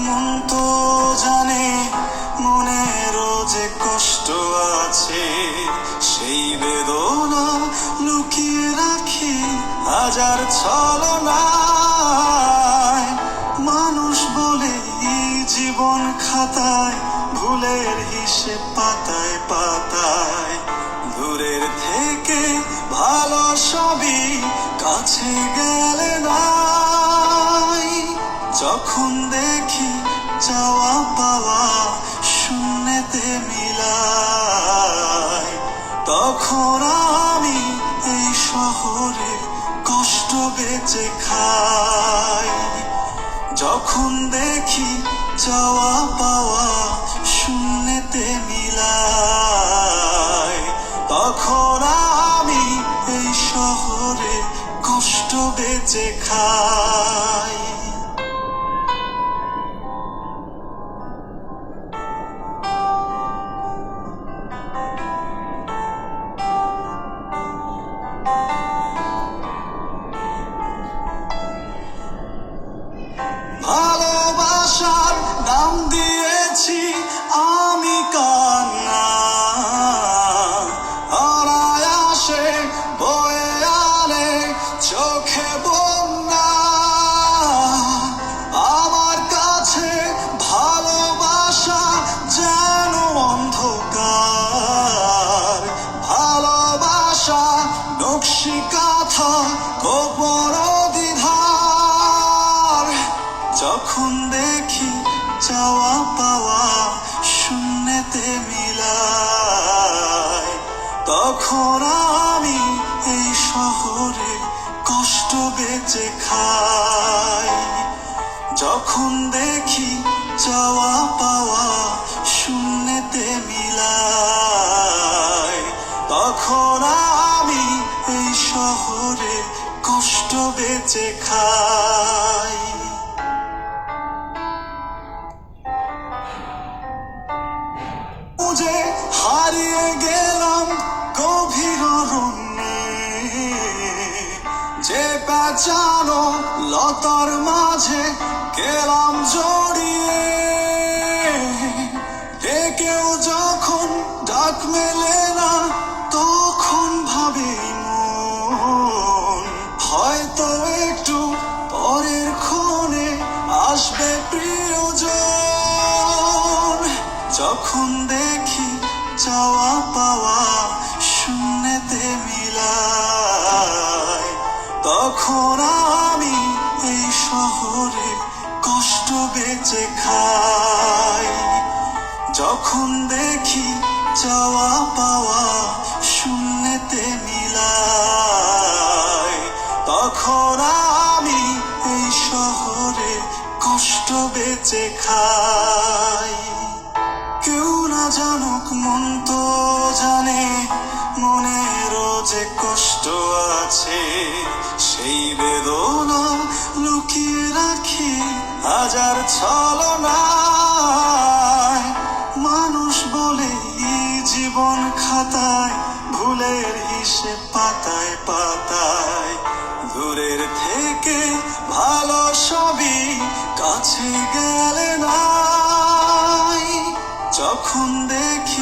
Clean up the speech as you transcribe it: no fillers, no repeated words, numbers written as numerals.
মন তো জানে মনেরও যে কষ্ট আছে, সেই বেদনা লুকিয়ে রাখি হাজার ছলনায়। মানুষ বলে জীবন খাতায়, ভুলের হিসেব পাতায় পাতায়। দূরের থেকে ভালো সবই কাছে গেলে নাই। যখন দেখি চাওয়া পাওয়া শূন্যতে মিলায়, তখন আমি এই শহরে কষ্ট বেঁচে খাই। যখন দেখি চাওয়া পাওয়া শূন্যতে মিলায়, তখন আমি এই শহরে কষ্ট বেঁচে খাই। ভালোবাসার নাম দিয়েছি আমি কান্না, অনায়াসে বয়ে আনে চোখে বন্যা। আমার কাছে ভালোবাসা যেন অন্ধকার, ভালোবাসা নকশি কাঁথা গোপন দ্বিধার। যখন দেখি চাওয়া পাওয়া শূন্যতে মিলায়, তখন আমি এই শহরে কষ্ট বেঁচে খাই। যখন দেখি চাওয়া পাওয়া শূন্যতে মিলায়, তখন আমি এই শহরে কষ্ট বেঁচে খাই। যে হারিয়ে গেলাম গভীর অরণ্যে, যে পেঁচানো লতার মাঝে গেলাম জড়িয়ে। কেউ যখন ডাক মেলে না, তখন ভাবে মন হয়তো একটু পরের ক্ষণে আসবে প্রিয়জন। যখন দেখি চাওয়া পাওয়া শূন্যতে মিলায়, তখন আমি এই শহরে কষ্ট বেঁচে খাই। যখন দেখি চাওয়া পাওয়া শূন্যতে মিলায়, তখন আমি এই শহরে কষ্ট বেঁচে খাই। কেউ না জানুক মন তো জানে মনেরও যে কষ্ট আছে, সেই বেদনা লুকিয়ে রাখি হাজার ছলনায়। মানুষ বলে জীবন খাতায়, ভুলের হিসেব পাতায় পাতায়। দূরের থেকে ভালো সবই কাছে গেলে নাই। যখন দেখি